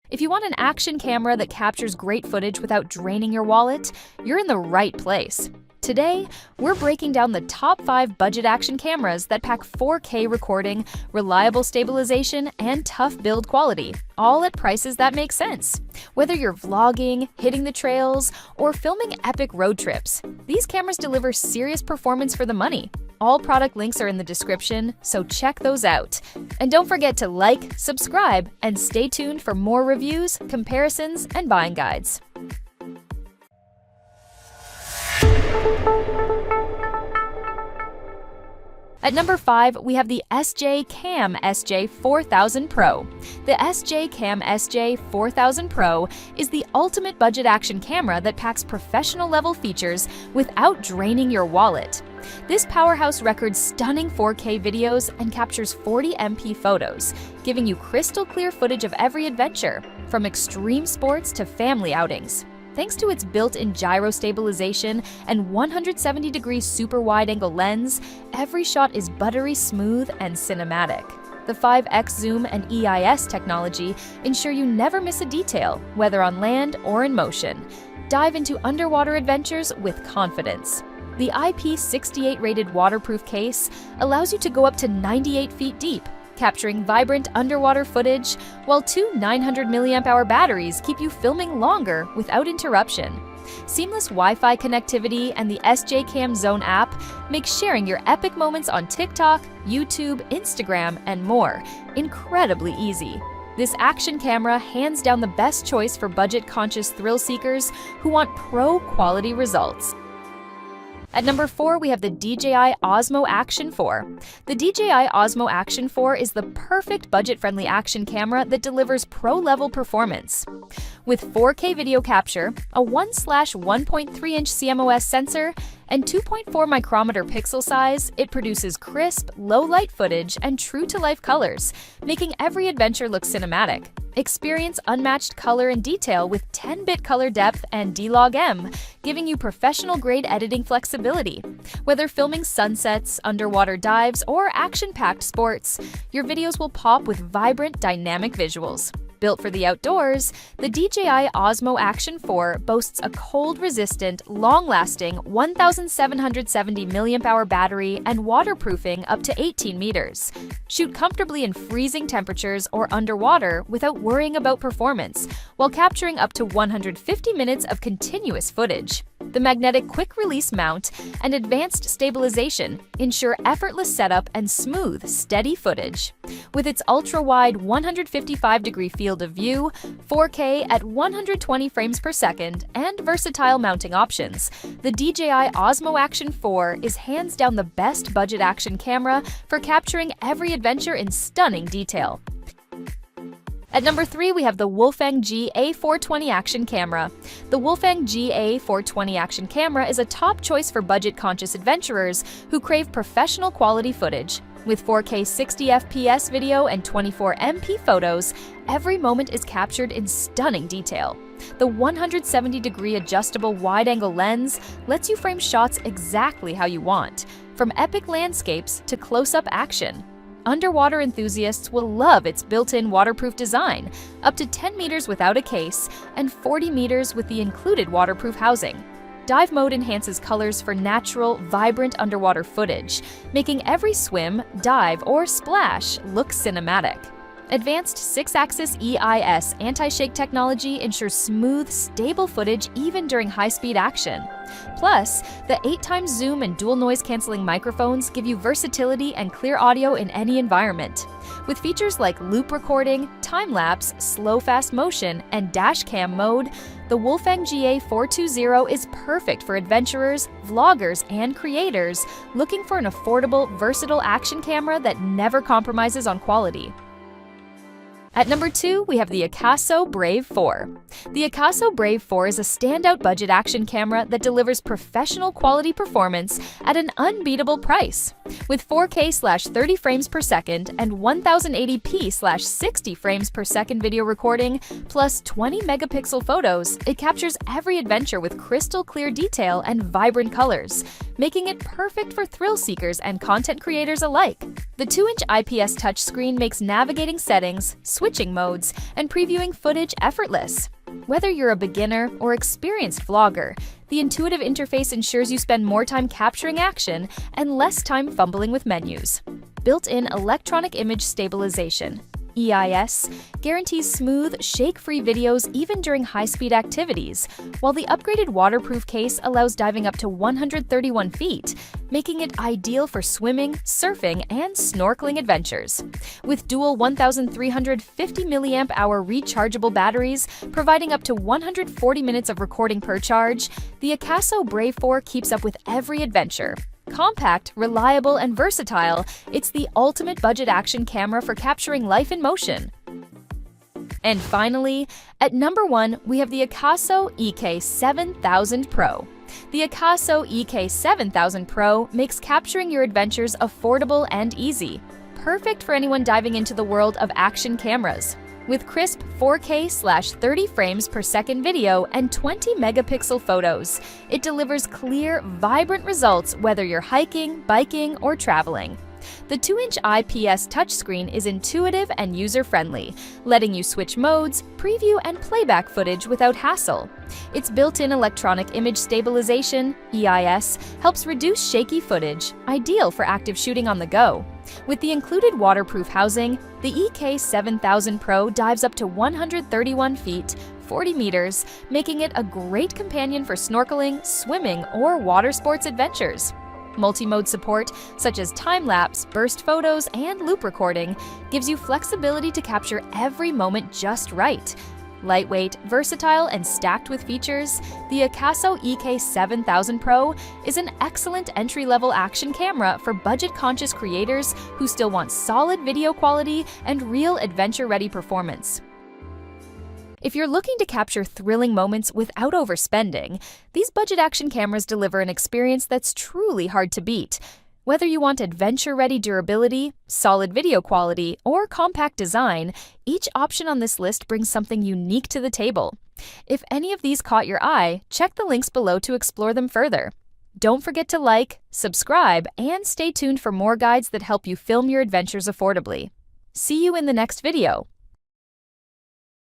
If you want an action camera that captures great footage without draining your wallet, you're in the right place. Today, we're breaking down the top 5 budget action cameras that pack 4K recording, reliable stabilization, and tough build quality, all at prices that make sense. Whether you're vlogging, hitting the trails, or filming epic road trips, these cameras deliver serious performance for the money. All product links are in the description, so check those out. And don't forget to like, subscribe, and stay tuned for more reviews, comparisons, and buying guides. At number 5, we have the SJCAM SJ4000 Pro. The SJCAM SJ4000 Pro is the ultimate budget action camera that packs professional-level features without draining your wallet. This powerhouse records stunning 4K videos and captures 40 MP photos, giving you crystal-clear footage of every adventure, from extreme sports to family outings. Thanks to its built-in gyro stabilization and 170-degree super wide-angle lens, every shot is buttery smooth and cinematic. The 5x zoom and EIS technology ensure you never miss a detail, whether on land or in motion. Dive into underwater adventures with confidence. The IP68 rated waterproof case allows you to go up to 98 feet deep, capturing vibrant underwater footage, while 2 900 mAh batteries keep you filming longer without interruption. Seamless Wi-Fi connectivity and the SJCAM Zone app make sharing your epic moments on TikTok, YouTube, Instagram, and more incredibly easy. This action camera hands down the best choice for budget-conscious thrill seekers who want pro-quality results. At number 4, we have the DJI Osmo Action 4. The DJI Osmo Action 4 is the perfect budget-friendly action camera that delivers pro-level performance. With 4K video capture, a 1/1.3-inch CMOS sensor, and 2.4 micrometer pixel size, it produces crisp, low-light footage and true-to-life colors, making every adventure look cinematic. Experience unmatched color and detail with 10-bit color depth and D-Log-M, giving you professional-grade editing flexibility. Whether filming sunsets, underwater dives, or action-packed sports, your videos will pop with vibrant, dynamic visuals. Built for the outdoors, the DJI Osmo Action 4 boasts a cold-resistant, long-lasting 1,770 mAh battery and waterproofing up to 18 meters. Shoot comfortably in freezing temperatures or underwater without worrying about performance, while capturing up to 150 minutes of continuous footage. The magnetic quick-release mount and advanced stabilization ensure effortless setup and smooth, steady footage. With its ultra-wide 155-degree field of view, 4K at 120 frames per second, and versatile mounting options, the DJI Osmo Action 4 is hands down the best budget action camera for capturing every adventure in stunning detail. At number 3, we have the WOLFANG GA420 Action Camera. The WOLFANG GA420 Action Camera is a top choice for budget-conscious adventurers who crave professional quality footage. With 4K 60 FPS video and 24 MP photos, every moment is captured in stunning detail. The 170-degree adjustable wide-angle lens lets you frame shots exactly how you want, from epic landscapes to close-up action. Underwater enthusiasts will love its built-in waterproof design, up to 10 meters without a case and 40 meters with the included waterproof housing. Dive mode enhances colors for natural, vibrant underwater footage, making every swim, dive, or splash look cinematic. Advanced 6-axis EIS anti-shake technology ensures smooth, stable footage even during high-speed action. Plus, the 8x zoom and dual noise-canceling microphones give you versatility and clear audio in any environment. With features like loop recording, time-lapse, slow-fast motion, and dash cam mode, the WOLFANG GA420 is perfect for adventurers, vloggers, and creators looking for an affordable, versatile action camera that never compromises on quality. At number 2, we have the AKASO Brave 4. The AKASO Brave 4 is a standout budget action camera that delivers professional quality performance at an unbeatable price. With 4K/30 frames per second and 1080p/60 frames per second video recording, plus 20 megapixel photos, it captures every adventure with crystal clear detail and vibrant colors. making it perfect for thrill seekers and content creators alike. The 2-inch IPS touchscreen makes navigating settings, switching modes, and previewing footage effortless. Whether you're a beginner or experienced vlogger, the intuitive interface ensures you spend more time capturing action and less time fumbling with menus. Built-in electronic image stabilization (EIS) guarantees smooth, shake-free videos even during high-speed activities, while the upgraded waterproof case allows diving up to 131 feet, making it ideal for swimming, surfing, and snorkeling adventures. With dual 1,350 mAh rechargeable batteries, providing up to 140 minutes of recording per charge, the AKASO Brave 4 keeps up with every adventure. Compact, reliable, and versatile, it's the ultimate budget action camera for capturing life in motion. And finally, at number 1, we have the AKASO EK7000 Pro. The AKASO EK7000 Pro makes capturing your adventures affordable and easy, perfect for anyone diving into the world of action cameras. With crisp 4K/30 frames per second video and 20 megapixel photos, it delivers clear, vibrant results whether you're hiking, biking, or traveling. The 2-inch IPS touchscreen is intuitive and user-friendly, letting you switch modes, preview, and playback footage without hassle. Its built-in electronic image stabilization (EIS) helps reduce shaky footage, ideal for active shooting on the go. With the included waterproof housing, the EK7000 Pro dives up to 131 feet, 40 meters, making it a great companion for snorkeling, swimming, or water sports adventures. Multi-mode support, such as time-lapse, burst photos, and loop recording, gives you flexibility to capture every moment just right. Lightweight, versatile, and stacked with features, the AKASO EK7000 Pro is an excellent entry-level action camera for budget-conscious creators who still want solid video quality and real adventure-ready performance. If you're looking to capture thrilling moments without overspending, these budget action cameras deliver an experience that's truly hard to beat. Whether you want adventure-ready durability, solid video quality, or compact design, each option on this list brings something unique to the table. If any of these caught your eye, check the links below to explore them further. Don't forget to like, subscribe, and stay tuned for more guides that help you film your adventures affordably. See you in the next video.